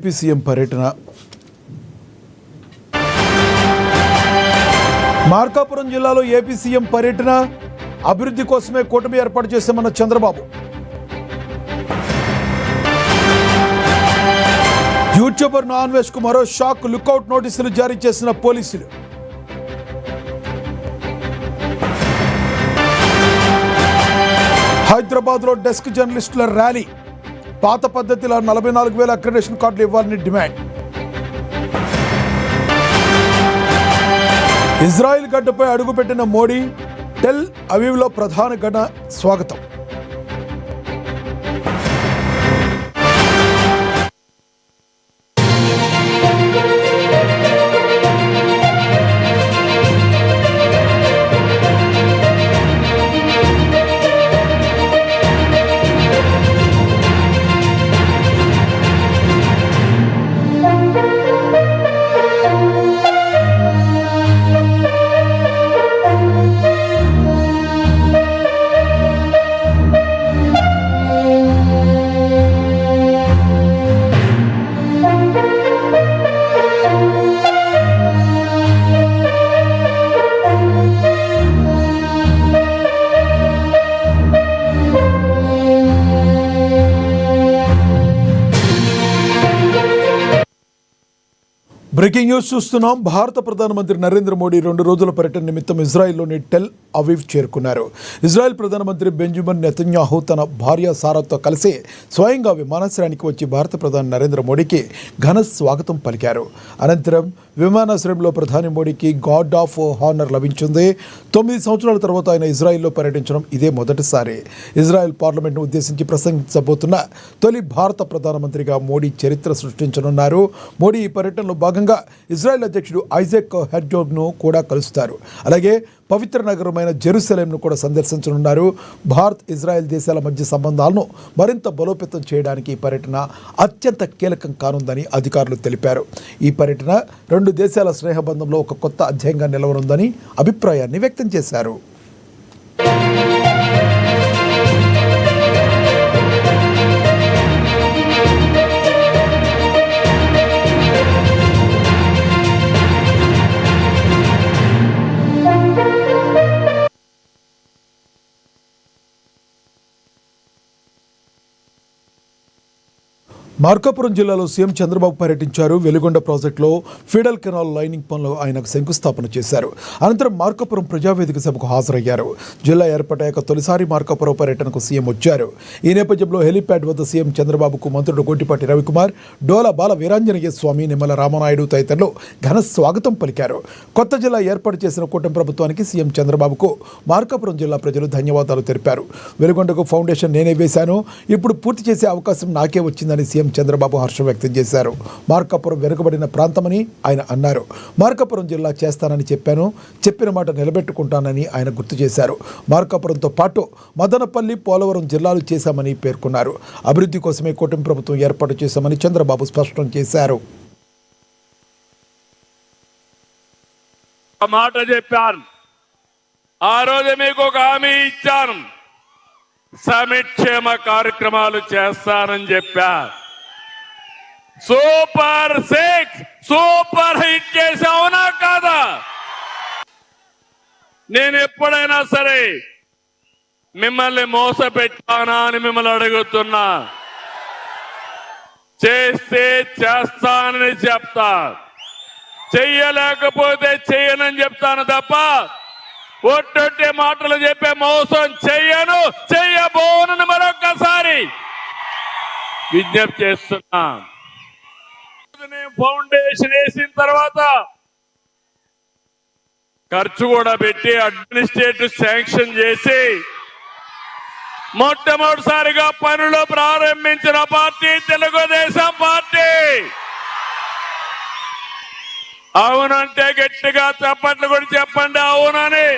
AP CM పర్యటన. మార్కాపురం జిల్లాలో AP CM పర్యటన. అభివృద్ధి కోసమే కూటమి ఏర్పాటు చేశామన్న చంద్రబాబు. యూట్యూబర్ నాన్వేష్ కు మరో షాక్. లుకౌట్ నోటీసులు జారీ చేసిన పోలీసులు. హైదరాబాద్ లో డెస్క్ జర్నలిస్టుల ర్యాలీ. పాత పద్ధతిలో 44,000 అక్రిడేషన్ కార్డులు ఇవ్వాలని డిమాండ్. ఇజ్రాయిల్ గడ్డపై అడుగుపెట్టిన మోడీ. టెల్ అవీవ్లో ప్రధాని ఘన స్వాగతం. బ్రేకింగ్ న్యూస్ చూస్తున్నాం. భారత ప్రధానమంత్రి నరేంద్ర మోడీ 2 రోజుల పర్యటన నిమిత్తం ఇజ్రాయెల్లోని టెల్ అవీవ్ చేరుకున్నారు. ఇజ్రాయెల్ ప్రధానమంత్రి బెంజమిన్ నెతన్యాహు తన భార్య సారాతో కలిసి స్వయంగా విమానాశ్రయానికి వచ్చి భారత ప్రధాని నరేంద్ర మోడీకి ఘన స్వాగతం పలికారు. అనంతరం విమానాశ్రయంలో ప్రధాని మోడీకి గార్డ్ ఆఫ్ హానర్ లభించింది. 9 సంవత్సరాల తర్వాత ఆయన ఇజ్రాయెల్లో పర్యటించడం ఇదే మొదటిసారి. ఇజ్రాయెల్ పార్లమెంట్ను ఉద్దేశించి ప్రసంగించబోతున్న తొలి భారత ప్రధానమంత్రిగా మోడీ చరిత్ర సృష్టించనున్నారు. మోడీ ఈ పర్యటనలో భాగంగా ఇజ్రాయెల్ అధ్యక్షుడు ఐజాక్ హెర్జోగ్ను కూడా కలుస్తారు. అలాగే పవిత్ర నగరమైన జెరూసలేంను కూడా సందర్శించనున్నారు. భారత్ ఇజ్రాయెల్ దేశాల మధ్య సంబంధాలను మరింత బలోపేతం చేయడానికి ఈ పర్యటన అత్యంత కీలకం కానుందని అధికారులు తెలిపారు. ఈ పర్యటన 2 దేశాల స్నేహబంధంలో ఒక కొత్త అధ్యాయంగా నిలవనుందని అభిప్రాయాన్ని వ్యక్తం చేశారు. మార్కాపురం జిల్లాలో సీఎం చంద్రబాబు పర్యటించారు. వెలుగొండ ప్రాజెక్టులో ఫీడల్ కెనాల్ లైనింగ్ పనులు ఆయనకు శంకుస్థాపన చేశారు. అనంతరం మార్కాపురం ప్రజావేదిక సభకు హాజరయ్యారు. జిల్లా ఏర్పడ్డాక తొలిసారి మార్కాపురం పర్యటనకు సీఎం వచ్చారు. ఈ నేపథ్యంలో హెలీప్యాడ్ వద్ద సీఎం చంద్రబాబుకు మంత్రులు గొట్టిపాటి రవికుమార్, డోల బాల వీరాంజనేయ స్వామి, నిమ్మల రామనాయుడు తదితరులు ఘన స్వాగతం పలికారు. కొత్త జిల్లా ఏర్పాటు చేసిన కూటమి ప్రభుత్వానికి సీఎం చంద్రబాబుకు మార్కాపురం జిల్లా ప్రజలు ధన్యవాదాలు తెలిపారు. వెలుగొండకు ఫౌండేషన్ నేనే వేశాను, ఇప్పుడు పూర్తి చేసే అవకాశం నాకే వచ్చిందని సీఎం చంద్రబాబు హర్షం వ్యక్తం చేశారు. మార్కాపురం వెనుకబడిన ప్రాంతమని ఆయన అన్నారు. మార్కాపురం జిల్లా చేస్తానని చెప్పాను, చెప్పిన మాట నిలబెట్టుకుంటానని ఆయన గుర్తు చేశారు. మార్కాపురంతో పాటు మదనపల్లి, పోలవరం జిల్లాలు చేశామని పేర్కొన్నారు. అభివృద్ధి కోసమే కూటమి ప్రభుత్వం ఏర్పాటు చేశామని చంద్రబాబు స్పష్టం చేశారు. మాట చెప్పాను, ఆ రోజు మీకు ఒక హామీ ఇచ్చాను, సంక్షేమ కార్యక్రమాలు చేస్తానని చెప్పా. సూపర్ 6 సూపర్ హిట్ చేసావునా కాదా? నేను ఎప్పుడైనా సరే మిమ్మల్ని మోసపెట్టానా అని మిమ్మల్ని అడుగుతున్నా. చేస్తే చేస్తానని చెప్తా, చెయ్యలేకపోతే చెయ్యనని చెప్తాను తప్ప ఒట్టొట్టే మాటలు చెప్పే మోసం చెయ్యను, చెయ్యబోనని మరొక్కసారి విజ్ఞప్తి చేస్తున్నా. ఫౌండేషన్ వేసిన తర్వాత ఖర్చు కూడా పెట్టి అడ్మినిస్ట్రేటివ్ శాంక్షన్ చేసి మొట్టమొదటిసారిగా పనులు ప్రారంభించిన పార్టీ తెలుగుదేశం పార్టీ. అవునంటే గట్టిగా చప్పట్లు కూడా చెప్పండి అవునని.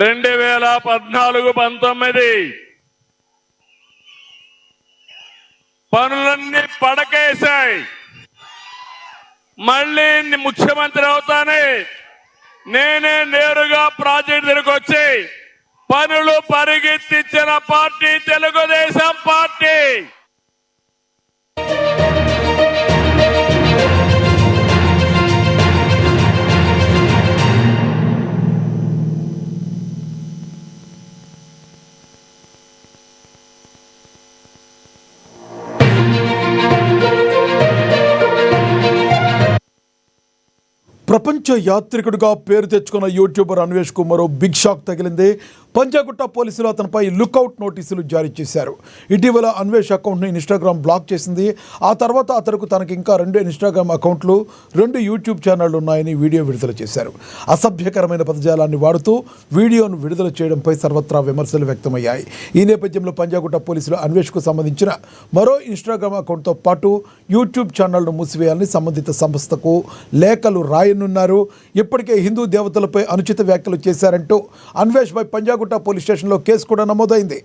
2014-19 పనులన్నీ పడకేశాయి. మళ్ళీ ముఖ్యమంత్రి అవుతానే నేనే నేరుగా ప్రాజెక్ట్ దగ్గరకు వచ్చి పనులు పరిగెత్తించిన పార్టీ తెలుగుదేశం పార్టీ. ప్రపంచ యాత్రికుడిగా పేరు తెచ్చుకున్న యూట్యూబర్ అన్వేష్ కు మరో బిగ్ షాక్ తగిలింది. పంజాగుట్ట పోలీసులు అతనిపై లుకౌట్ నోటీసులు జారీ చేశారు. ఇటీవల అన్వేష్ అకౌంట్ను ఇన్స్టాగ్రామ్ బ్లాక్ చేసింది. ఆ తర్వాత అతనికి తనకి ఇంకా 2 ఇన్స్టాగ్రామ్ అకౌంట్లు, 2 యూట్యూబ్ ఛానళ్లు ఉన్నాయని వీడియో విడుదల చేశారు. అసభ్యకరమైన పదజాలాన్ని వాడుతూ వీడియోను విడుదల చేయడంపై సర్వత్రా విమర్శలు వ్యక్తమయ్యాయి. ఈ నేపథ్యంలో పంజాగుట్ట పోలీసులు అన్వేష్కు సంబంధించిన మరో ఇన్స్టాగ్రామ్ అకౌంట్తో పాటు యూట్యూబ్ ఛానళ్ను మూసివేయాలని సంబంధిత సంస్థకు లేఖలు రాయనున్నారు. ఇప్పటికే హిందూ దేవతలపై అనుచిత వ్యాఖ్యలు చేశారంటూ అన్వేష్ పై పంజాగుట్ట పోలీస్ స్టేషన్లో కేసు కూడా నమోదైంది.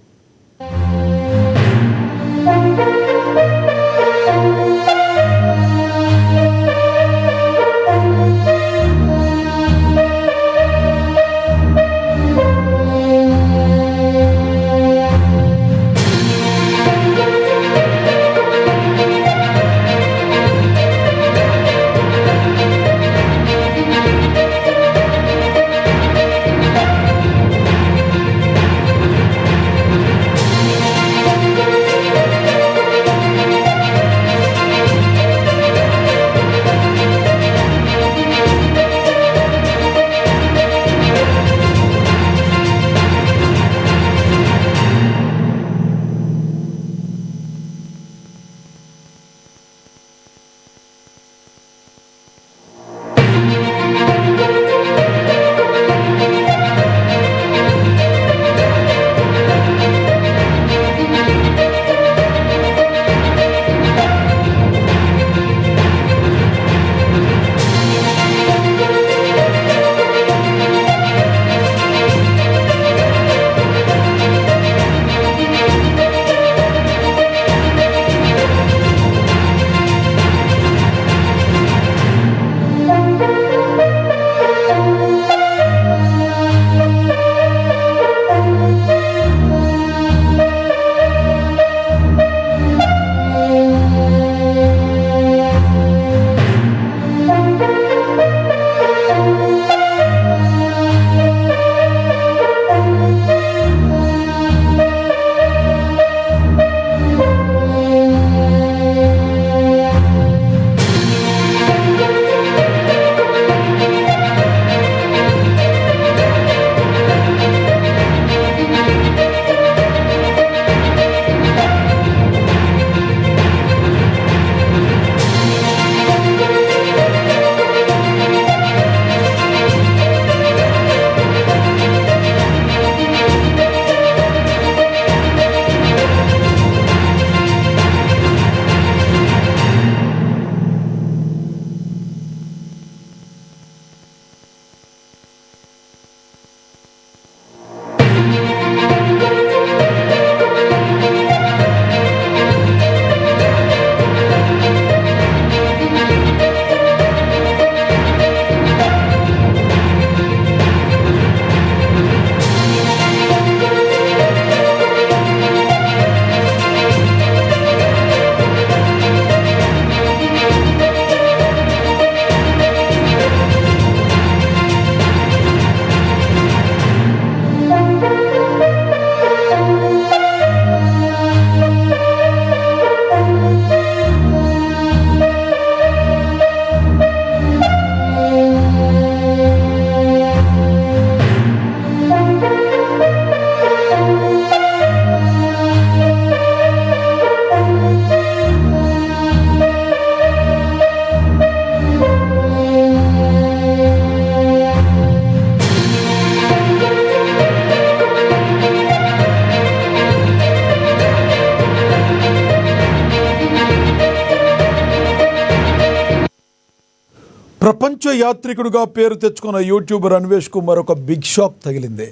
ప్రపంచ యాత్రికుడిగా పేరు తెచ్చుకున్న యూట్యూబర్ అన్వేష్ కు మరొక బిగ్ షాక్ తగిలింది.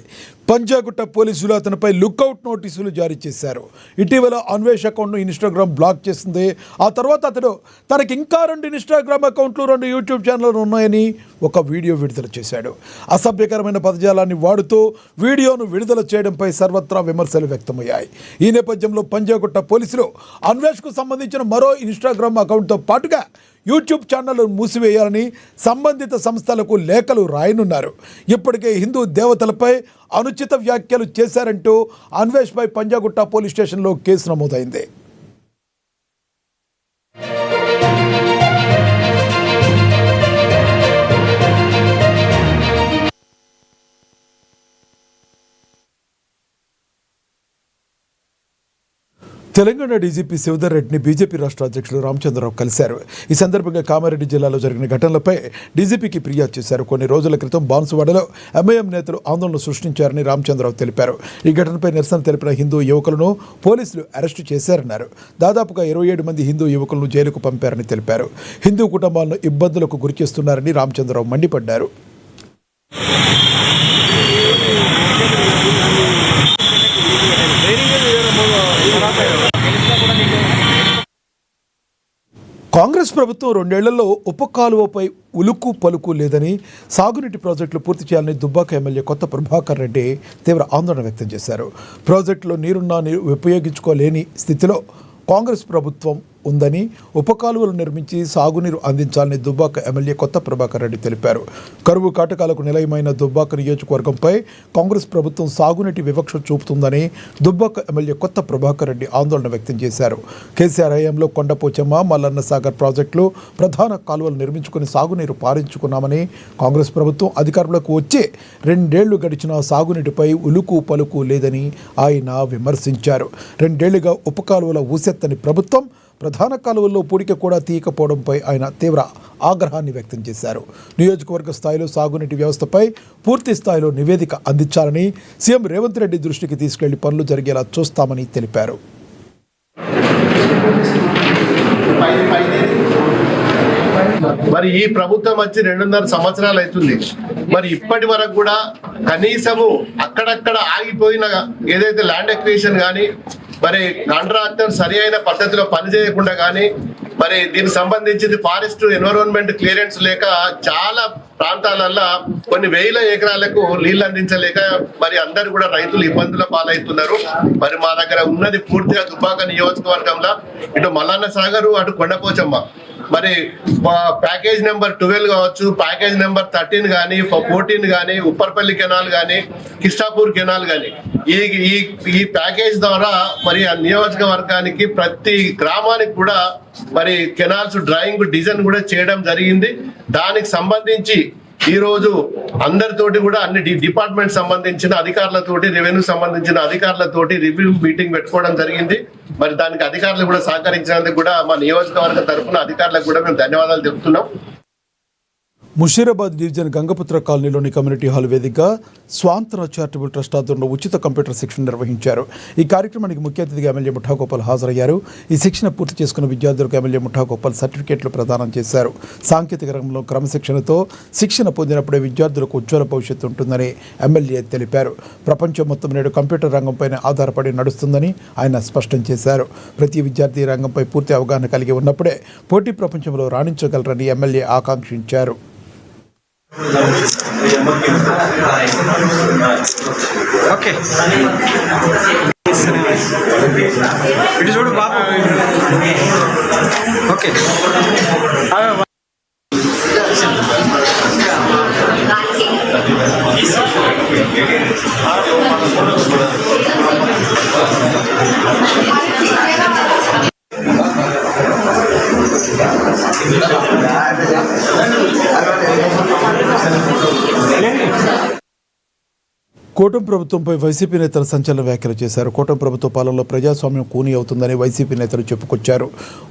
పంజాగుట్ట పోలీసులు అతనిపై లుకౌట్ నోటీసులు జారీ చేశారు. ఇటీవల అన్వేష్ అకౌంట్ను ఇన్స్టాగ్రామ్ బ్లాక్ చేసింది. ఆ తర్వాత అతడు తనకి ఇంకా 2 ఇన్స్టాగ్రామ్ అకౌంట్లు, 2 యూట్యూబ్ ఛానళ్ళు ఉన్నాయని ఒక వీడియో విడుదల చేశాడు. అసభ్యకరమైన పదజాలాన్ని వాడుతూ వీడియోను విడుదల చేయడంపై సర్వత్రా విమర్శలు వ్యక్తమయ్యాయి. ఈ నేపథ్యంలో పంజాగుట్ట పోలీసులు అన్వేష్కు సంబంధించిన మరో ఇన్స్టాగ్రామ్ అకౌంట్తో పాటుగా యూట్యూబ్ ఛానళ్లను మూసివేయాలని సంబంధిత సంస్థలకు లేఖలు రాయనున్నారు. ఇప్పటికే హిందూ దేవతలపై అనుచిత వ్యాఖ్యలు చేశారంటూ అన్వేష్ పై పంజాగుట్ట పోలీస్ స్టేషన్లో కేసు నమోదైంది. తెలంగాణ డీజీపీ శివధర్ రెడ్డిని బీజేపీ రాష్ట్ర అధ్యక్షులు రామచంద్రరావు కలిశారు. ఈ సందర్భంగా కామారెడ్డి జిల్లాలో జరిగిన ఘటనలపై డీజీపీకి ఫిర్యాదు చేశారు. కొన్ని రోజుల క్రితం బాన్సువాడలో ఎంఐఎం నేతలు ఆందోళన సృష్టించారని రామచంద్రరావు తెలిపారు. ఈ ఘటనపై నిరసన తెలిపిన హిందూ యువకులను పోలీసులు అరెస్టు చేశారన్నారు. దాదాపుగా 27 మంది హిందూ యువకులను జైలుకు పంపారని తెలిపారు. హిందూ కుటుంబాలను ఇబ్బందులకు గురిచేస్తున్నారని రామచంద్రరావు మండిపడ్డారు. కాంగ్రెస్ ప్రభుత్వం 2 ఏళ్లలో ఉపకాలువపై ఉలుకు పలుకు లేదని, సాగునీటి ప్రాజెక్టులు పూర్తి చేయాలని దుబ్బాక ఎమ్మెల్యే కొత్త ప్రభాకర్ రెడ్డి తీవ్ర ఆందోళన వ్యక్తం చేశారు. ప్రాజెక్టులో నీరున్నా ఉపయోగించుకోలేని స్థితిలో కాంగ్రెస్ ప్రభుత్వం ఉందని, ఉపకాలువలు నిర్మించి సాగునీరు అందించాలని దుబ్బాక ఎమ్మెల్యే కొత్త ప్రభాకర్ రెడ్డి తెలిపారు. కరువు కాటకాలకు నిలయమైన దుబ్బాక నియోజకవర్గంపై కాంగ్రెస్ ప్రభుత్వం సాగునీటి వివక్ష చూపుతుందని దుబ్బాక ఎమ్మెల్యే కొత్త ప్రభాకర్ రెడ్డి ఆందోళన వ్యక్తం చేశారు. కేసీఆర్ హయాంలో కొండపోచమ్మ, మల్లన్న సాగర్ ప్రాజెక్టులు ప్రధాన కాలువలు నిర్మించుకుని సాగునీరు పారించుకున్నామని, కాంగ్రెస్ ప్రభుత్వం అధికారంలోకి వచ్చి 2 ఏళ్లు గడిచినా సాగునీటిపై ఉలుకు పలుకు లేదని ఆయన విమర్శించారు. 2 ఏళ్లుగా ఉపకాలువల ఊసెత్తని ప్రభుత్వం ప్రధాన కాలువల్లో పూడిక కూడా తీయకపోవడంపై ఆయన తీవ్ర ఆగ్రహాన్ని వ్యక్తం చేశారు. నియోజకవర్గ స్థాయిలో సాగునీటి వ్యవస్థపై పూర్తి స్థాయిలో నివేదిక అందించాలని సీఎం రేవంత్ రెడ్డి దృష్టికి తీసుకెళ్లి పనులు జరిగేలా చూస్తామని తెలిపారు. మరి ఈ ప్రభుత్వం వచ్చి 2.5 సంవత్సరాలు అవుతుంది. మరి ఇప్పటి వరకు కూడా కనీసము అక్కడక్కడ ఆగిపోయిన ఏదైతే ల్యాండ్ ఎక్విజిషన్ కానీ, మరి కాంట్రాక్టర్ సరి అయిన పద్ధతిలో పనిచేయకుండా కానీ, మరి దీనికి సంబంధించి ఫారెస్ట్ ఎన్విరాన్మెంట్ క్లియరెన్స్ లేక చాలా ప్రాంతాలల్లో కొన్ని వేల ఎకరాలకు నీళ్లు అందించలేక మరి అందరు కూడా రైతులు ఇబ్బందుల పాలవుతున్నారు. మరి మా దగ్గర ఉన్నది పూర్తిగా దుబ్బాక నియోజకవర్గంలో ఇటు మల్లన్న సాగరు, అటు కొండపోచమ్మ, మరి ప్యాకేజ్ నెంబర్ 12 కావచ్చు, ప్యాకేజ్ నెంబర్ 13 కానీ, 14 కానీ, ఉప్పర్పల్లి కెనాల్ కానీ, కిష్టాపూర్ కెనాల్ కానీ, ఈ ప్యాకేజ్ ద్వారా మరి ఆ నియోజకవర్గానికి ప్రతి గ్రామానికి కూడా మరి కెనాల్స్ డ్రాయింగ్ డిజైన్ కూడా చేయడం జరిగింది. దానికి సంబంధించి ఈ రోజు అందరితోటి కూడా అన్ని డిపార్ట్మెంట్ సంబంధించిన అధికారులతోటి, రెవెన్యూ సంబంధించిన అధికారులతోటి రివ్యూ మీటింగ్ పెట్టుకోవడం జరిగింది. మరి దానికి అధికారులు కూడా సహకరించినందుకు కూడా మా నియోజకవర్గ తరఫున అధికారులకు కూడా మేము ధన్యవాదాలు తెలుపుతున్నాం. ముషీరాబాద్ డివిజన్ గంగపుత్ర కాలనీలోని కమ్యూనిటీ హాల్ వేదికగా స్వాంతన చారిటబుల్ ట్రస్ట్ ఆధ్వర్యంలో ఉచిత కంప్యూటర్ శిక్షణ నిర్వహించారు. ఈ కార్యక్రమానికి ముఖ్య అతిథిగా ఎమ్మెల్యే ముఠాగోపాల్ హాజరయ్యారు. ఈ శిక్షణ పూర్తి చేసుకున్న విద్యార్థులకు ఎమ్మెల్యే ముఠాగోపాల్ సర్టిఫికేట్లు ప్రదానం చేశారు. సాంకేతిక రంగంలో క్రమశిక్షణతో శిక్షణ పొందినప్పుడే విద్యార్థులకు ఉజ్వల భవిష్యత్తు ఉంటుందని ఎమ్మెల్యే తెలిపారు. ప్రపంచం మొత్తం నేడు కంప్యూటర్ రంగంపైనే ఆధారపడి నడుస్తుందని ఆయన స్పష్టం చేశారు. ప్రతి విద్యార్థి ఈ రంగంపై పూర్తి అవగాహన కలిగి ఉన్నప్పుడే పోటీ ప్రపంచంలో రాణించగలరని ఎమ్మెల్యే ఆకాంక్షించారు. ఓకే ఇటు చూడు బాబు. ఓకే కూటమి ప్రభుత్వంపై వైసీపీ నేతలు సంచలన వ్యాఖ్యలు చేశారు. కూటమి ప్రభుత్వ పాలనలో ప్రజాస్వామ్యం కూని అవుతుందని వైసీపీ నేతలు చెప్పుకొచ్చారు.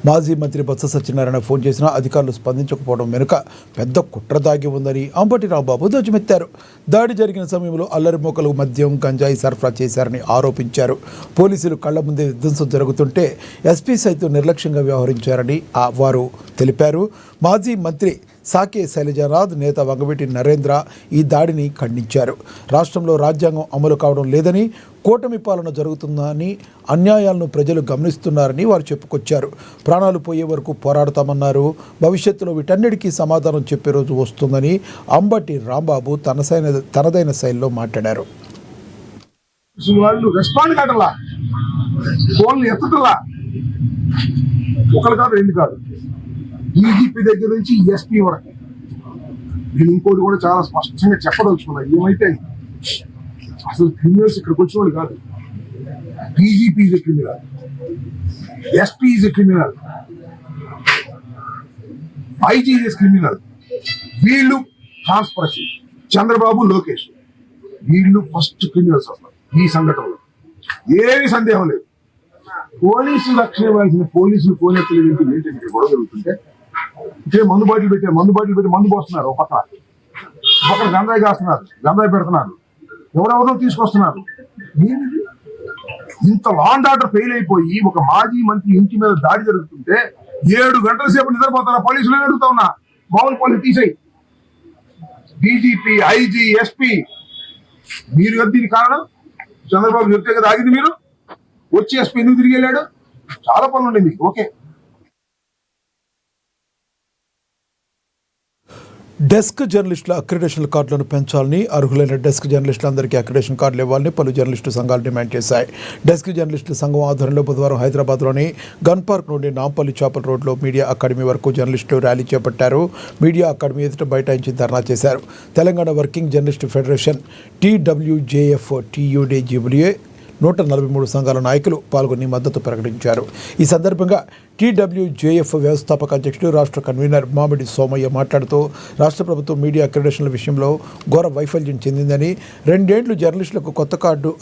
మాజీ మంత్రి బొత్స సత్యనారాయణ ఫోన్ చేసినా అధికారులు స్పందించకపోవడం వెనుక పెద్ద కుట్ర దాగి ఉందని అంబటి రాంబాబు ధ్వజమెత్తారు. దాడి జరిగిన సమయంలో అల్లరి మోకలు మద్యం, గంజాయి సరఫరా చేశారని ఆరోపించారు. పోలీసులు కళ్ల ముందే విధ్వంసం జరుగుతుంటే ఎస్పీ సైతం నిర్లక్ష్యంగా వ్యవహరించారని వారు తెలిపారు. మాజీ మంత్రి సాకే శైలజానాథ్, నేత వంగవీటి నరేంద్ర ఈ దాడిని ఖండించారు. రాష్ట్రంలో రాజ్యాంగం అమలు కావడం లేదని, కూటమి పాలన జరుగుతుందని, అన్యాయాలను ప్రజలు గమనిస్తున్నారని వారు చెప్పుకొచ్చారు. ప్రాణాలు పోయే వరకు పోరాడతామన్నారు. భవిష్యత్తులో వీటన్నిటికీ సమాధానం చెప్పే రోజు వస్తుందని అంబటి రాంబాబు తనదైన శైలిలో మాట్లాడారు. వాళ్ళు రెస్పాండ్ కావట్లా, ఫోన్లు ఎత్తటలా, ఒకరు కాదు రెండు కాదు, డీజీపీ దగ్గర నుంచి ఎస్పీ వరకు. నేను ఇంకోటి కూడా చాలా స్పష్టంగా చెప్పదలుచుకున్నా, ఏమైతే అసలు క్రిమినల్స్ ఇక్కడికి వచ్చిన వాళ్ళు కాదు. DGP is a criminal, SP is a criminal, IG is criminal. వీళ్ళు కాన్స్పిరసీ, చంద్రబాబు, లోకేష్, వీళ్ళు ఫస్ట్ క్రిమినల్స్ అసలు ఈ సంఘటనలో ఏమి సందేహం లేదు. పోలీసు రక్షణ ఇవ్వాల్సిన పోలీసులు ఫోన్ ఎత్తలేదు ఏంటంటే గొడవ జరుగుతుంటే ఇదే మందు బాటిల్ పెట్టి మందు పోస్తున్నారు ఒక పక్కన గంజాయి కాస్తున్నారు, గంజాయి పెడుతున్నారు, ఎవరెవరో తీసుకొస్తున్నారు. ఏంటిది? ఇంత లా అండ్ ఆర్డర్ ఫెయిల్ అయిపోయి ఒక మాజీ మంత్రి ఇంటి మీద దాడి జరుగుతుంటే 7 గంటల సేపు నిద్రపోతారా పోలీసులు అడుగుతా ఉన్నా. మామూలు పోలీసు తీసేయి. డీజీపీ, ఐజీ, ఎస్పీ మీరు కదా దీనికి కారణం. చంద్రబాబు చెప్తే కదా ఆగింది. మీరు వచ్చి ఎస్పీ ఎందుకు తిరిగి వెళ్ళాడు? చాలా పనులు ఉన్నాయి మీకు. ఓకే, డెస్క్ జర్నలిస్టుల అక్రిడేషన్ కార్డులను పెంచాలని, అర్హులైన డెస్క్ జర్నలిస్టులందరికీ అక్రిడేషన్ కార్డులు ఇవ్వాలని పలు జర్నలిస్టు సంఘాలు డిమాండ్ చేశాయి. డెస్క్ జర్నలిస్టుల సంఘం ఆధ్వర్యంలో బుధవారం హైదరాబాద్లోని గన్ పార్క్ నుండి నాంపల్లి చేపల రోడ్లో మీడియా అకాడమీ వరకు జర్నలిస్టులు ర్యాలీ చేపట్టారు. మీడియా అకాడమీ ఎదుట బైఠాయించి ధర్నా చేశారు. Telangana working journalist federation, TWJF, TUDJWA 143 సంఘాల నాయకులు పాల్గొని మద్దతు ప్రకటించారు. ఈ సందర్భంగా TWJF వ్యవస్థాపక అధ్యక్షుడు, రాష్ట్ర కన్వీనర్ మామిడి సోమయ్య మాట్లాడుతూ రాష్ట్ర ప్రభుత్వం మీడియా అక్రిడేషన్ల విషయంలో ఘోర వైఫల్యం చెందిందని, 2 ఏళ్లు జర్నలిస్టులకు కొత్త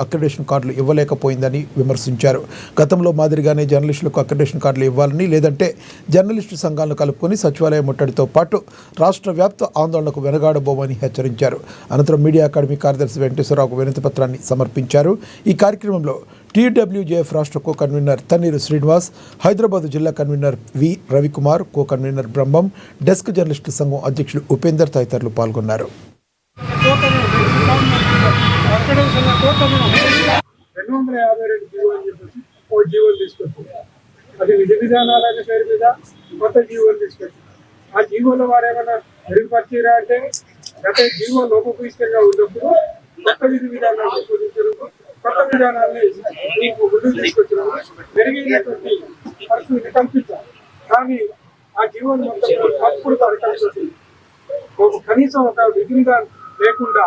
అక్రిడేషన్ కార్డులు ఇవ్వలేకపోయిందని విమర్శించారు. గతంలో మాదిరిగానే జర్నలిస్టులకు అక్రిడేషన్ కార్డులు ఇవ్వాలని, లేదంటే జర్నలిస్టు సంఘాలను కలుపుకొని సచివాలయ ముట్టడితో పాటు రాష్ట్ర వ్యాప్త ఆందోళనకు వెనగాడబోమని హెచ్చరించారు. అనంతరం మీడియా అకాడమీ కార్యదర్శి వెంకటేశ్వరరావుకు వినతి పత్రాన్ని సమర్పించారు. ఈ కార్యక్రమంలో TWJF రాష్ట్ర కో కన్వీనర్ తన్నీరు శ్రీనివాస్, హైదరాబాద్ జిల్లా కన్వీనర్ వి రవికుమార్, కో కన్వీనర్ బ్రహ్మం, డెస్క్ జర్నలిస్టుల సంఘం అధ్యక్షుడు ఉపేందర్ తదితరులు పాల్గొన్నారు. 252 జీవో అని చెప్పేసి ఓ జీవోలు తీసుకొచ్చింది. అది విధి విధానాలైన పేరు మీద కొత్త జీవోలు తీసుకొచ్చింది. ఆ జీవోలో వారు ఏమైనా మెరుగుపరిచారా అంటే గత జీవో లోపభూయిష్టంగా ఉన్నప్పుడు కొత్త విధి విధానాలు తీసుకొచ్చారు. కొత్త విధానాన్ని మీకు ముందుకు తీసుకొచ్చినాము. మెరుగైనటువంటి పరిస్థితిని కల్పించాలి. కానీ ఆ జీవోలు మొత్తం తప్పుడు కల్పించింది. కనీసం ఒక విధిగా లేకుండా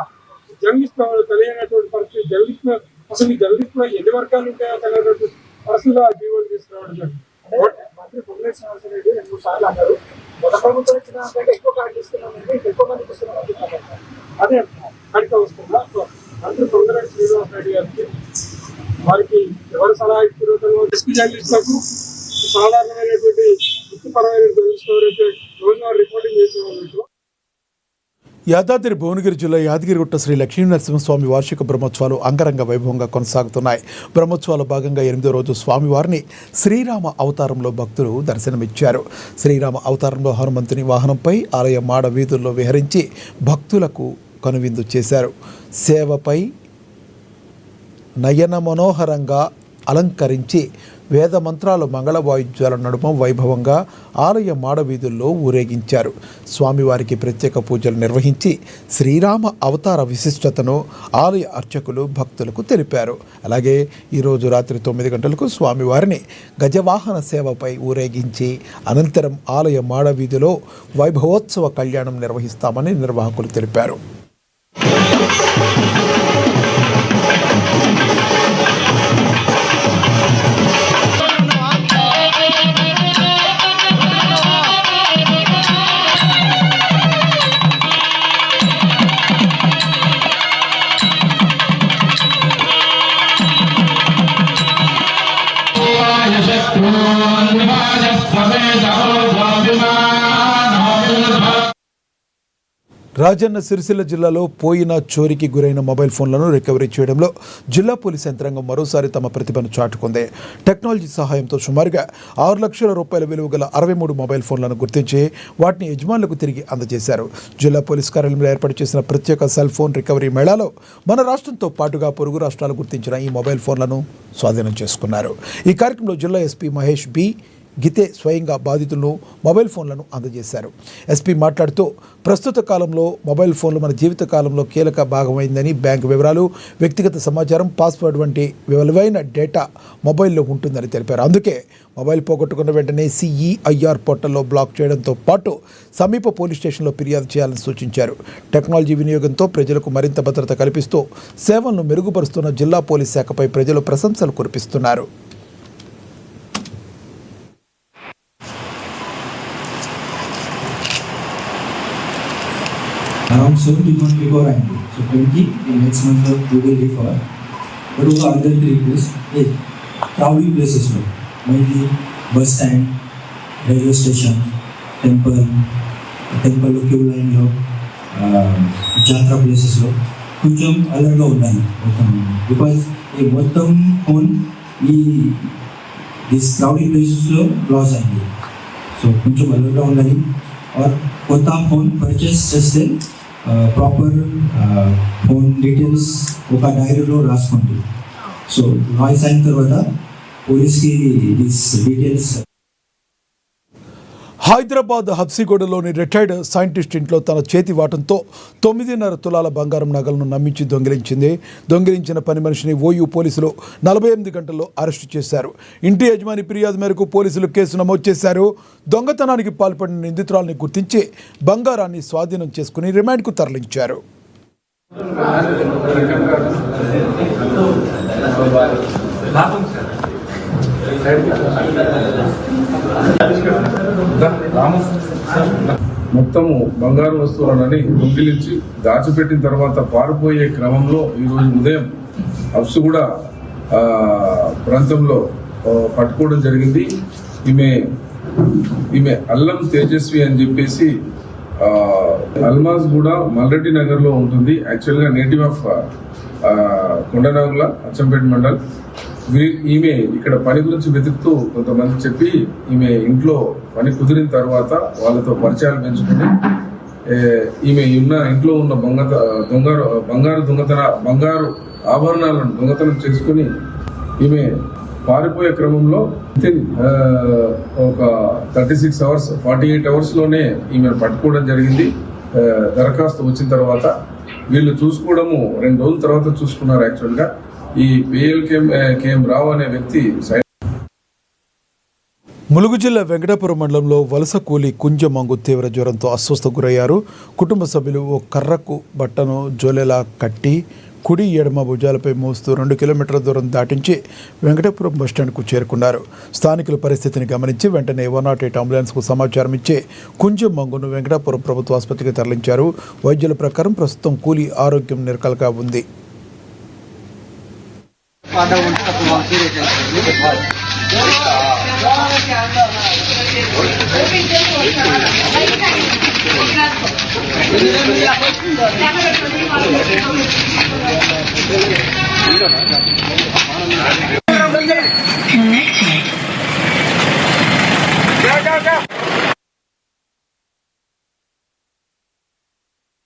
జర్నలిస్టు తెలియనటువంటి పరిస్థితి, జర్నలిస్టు అసలు ఈ జర్నలిస్టులో ఎన్ని వర్గాలు ఉంటాయో తెలియనటువంటి పరిస్థితులు ఆ జీవోలు తీసుకురావడం జరిగింది. మంత్రి పొంగులేటి శ్రీనివాస రెడ్డి 2 సార్లు అన్నారు, గత ప్రభుత్వం ఇచ్చిన దానికంటే ఎక్కువ కార్డు ఇస్తున్నామంటే ఎక్కువ మందికి ఇస్తున్నామని. అదే కడిక వస్తుందా? మంత్రి పొంగులేటి శ్రీనివాస రెడ్డి గారికి వారికి ఎవరు సలహా ఇస్తున్నారు? డెస్క్ జర్నలిస్టులకు సాధారణమైనటువంటి వృత్తిపరమైన జర్నలిస్టులు ఎవరైతే రోజువారీ రిపోర్టింగ్ చేసేవాళ్ళు. యాదాద్రి భువనగిరి జిల్లా యాదగిరిగుట్ట శ్రీ లక్ష్మీనరసింహస్వామి వార్షిక బ్రహ్మోత్సవాలు అంగరంగ వైభవంగా కొనసాగుతున్నాయి. బ్రహ్మోత్సవాల భాగంగా 8వ రోజు స్వామివారిని శ్రీరామ అవతారంలో భక్తులు దర్శనమిచ్చారు. శ్రీరామ అవతారంలో హనుమంతుని వాహనంపై ఆలయ మాడ వీధుల్లో విహరించి భక్తులకు కనువిందు చేశారు. సేవపై నయన మనోహరంగా అలంకరించి వేద మంత్రాలు, మంగళ వాయిద్యాల నడుమ వైభవంగా ఆలయ మాడవీధుల్లో ఊరేగించారు. స్వామివారికి ప్రత్యేక పూజలు నిర్వహించి శ్రీరామ అవతార విశిష్టతను ఆలయ అర్చకులు భక్తులకు తెలిపారు. అలాగే ఈరోజు రాత్రి 9 గంటలకు స్వామివారిని గజవాహన సేవపై ఊరేగించి అనంతరం ఆలయ మాడవీధిలో వైభవోత్సవ కళ్యాణం నిర్వహిస్తామని నిర్వాహకులు తెలిపారు. రాజన్న సిరిసిల్ల జిల్లాలో పోయిన చోరీకి గురైన మొబైల్ ఫోన్లను రికవరీ చేయడంలో జిల్లా పోలీస్ యంత్రాంగం మరోసారి తమ ప్రతిభను చాటుకుంది. టెక్నాలజీ సహాయంతో సుమారుగా 6 లక్షల రూపాయల విలువ గల 63 మొబైల్ ఫోన్లను గుర్తించి వాటిని యజమానులకు తిరిగి అందజేశారు. జిల్లా పోలీస్ కార్యాలయంలో ఏర్పాటు చేసిన ప్రత్యేక సెల్ ఫోన్ రికవరీ మేళాలో మన రాష్ట్రంతో పాటుగా పొరుగు రాష్ట్రాలు గుర్తించిన ఈ మొబైల్ ఫోన్లను స్వాధీనం చేసుకున్నారు. ఈ కార్యక్రమంలో జిల్లా ఎస్పీ మహేష్ బి గితే స్వయంగా బాధితులను మొబైల్ ఫోన్లను అందజేశారు. ఎస్పీ మాట్లాడుతూ ప్రస్తుత కాలంలో మొబైల్ ఫోన్లు మన జీవిత కాలంలో కీలక భాగమైందని, బ్యాంకు వివరాలు, వ్యక్తిగత సమాచారం, పాస్వర్డ్ వంటి విలువైన డేటా మొబైల్లో ఉంటుందని తెలిపారు. అందుకే మొబైల్ పోగొట్టుకున్న వెంటనే CEIR పోర్టల్లో బ్లాక్ చేయడంతో పాటు సమీప పోలీస్ స్టేషన్లో ఫిర్యాదు చేయాలని సూచించారు. టెక్నాలజీ వినియోగంతో ప్రజలకు మరింత భద్రత కల్పిస్తూ సేవలను మెరుగుపరుస్తున్న జిల్లా పోలీస్ శాఖపై ప్రజలు ప్రశంసలు కురిపిస్తున్నారు. Around 70 months before I did. So 20 in next month we will be for. But वो other 3 place is crowded places में. mainly bus stand, railway station, temple queue లైన్లో జాతర ప్లేసెస్లో కొంచెం అలర్ట్గా ఉండాలి మొత్తం. బికాజ్ ఈ మొత్తం ఫోన్ ఈ దిస్ క్రౌడీ ప్లేసెస్లో లాస్ అయింది. సో కొంచెం అలర్ట్గా ఉండాలి. ఆర్ కొత్త ఫోన్ పర్చేస్ చేస్తే ప్రాపర్ ఫోన్ డీటెయిల్స్ ఒక డైరీలో రాసుకోండి. సో నాయిస్ అయిన తర్వాత పోలీస్కి దిస్ డీటెయిల్స్. హైదరాబాద్ హబ్సిగూడలోని రిటైర్డ్ సైంటిస్ట్ ఇంట్లో తన చేతి వాటంతో 9.5 తులాల బంగారం నగలను నమ్మించి దొంగిలించిన పని మనిషిని ఓయూ పోలీసులు 48 గంటల్లో అరెస్టు చేశారు. ఇంటి యజమాని ఫిర్యాదు మేరకు పోలీసులు కేసు నమోదు చేశారు. దొంగతనానికి పాల్పడిన నిందితురాల్ని గుర్తించి బంగారాన్ని స్వాధీనం చేసుకుని రిమాండ్కు తరలించారు. మొత్తము బంగారు వస్తువులని దొంగిలించి దాచిపెట్టిన తర్వాత పారిపోయే క్రమంలో ఈరోజు ఉదయం హబ్సిగూడ ప్రాంతంలో పట్టుకోవడం జరిగింది. ఈమె అల్లం తేజస్వి అని చెప్పేసి అల్మాజ్ కూడా మల్రెడ్డి నగర్ లో ఉంటుంది. యాక్చువల్గా నేటివ్ ఆఫ్ కొండనాగుల అచ్చంపేట మండల్. ఈమె ఇక్కడ పని గురించి వెతుకుతూ కొంతమంది చెప్పి ఈమె ఇంట్లో పని కుదిరిన తర్వాత వాళ్ళతో పరిచయాలు పెంచుకుని ఈమె ఇంట్లో ఉన్న బంగారు ఆభరణాలను దొంగతనం చేసుకుని ఈమె పారిపోయే క్రమంలో ఒక 36 అవర్స్ 48 అవర్స్ లోనే ఈమెను పట్టుకోవడం జరిగింది. దరఖాస్తు వచ్చిన తర్వాత వీళ్ళు చూసుకోవడము 2 రోజుల తర్వాత చూసుకున్నారు. యాక్చువల్గా ఈ కేఎం రావు అనే వ్యక్తి ములుగు జిల్లా వెంకటాపురం మండలంలో వలస కూలి కుంజమంగు తీవ్ర జ్వరంతో అస్వస్థకు గురయ్యారు. కుటుంబ సభ్యులు ఓ కర్రకు బట్టను జోలెలా కట్టి కుడి ఎడమ భుజాలపై మోస్తూ 2 కిలోమీటర్ల దూరం దాటించి వెంకటాపురం బస్టాండ్కు చేరుకున్నారు. స్థానికుల పరిస్థితిని గమనించి వెంటనే 108 అంబులెన్స్కు సమాచారం ఇచ్చి కుంజమంగును వెంకటాపురం ప్రభుత్వ ఆసుపత్రికి తరలించారు. వైద్యుల ప్రకారం ప్రస్తుతం కూలి ఆరోగ్యం నిరకలుగా ఉంది. Thank you.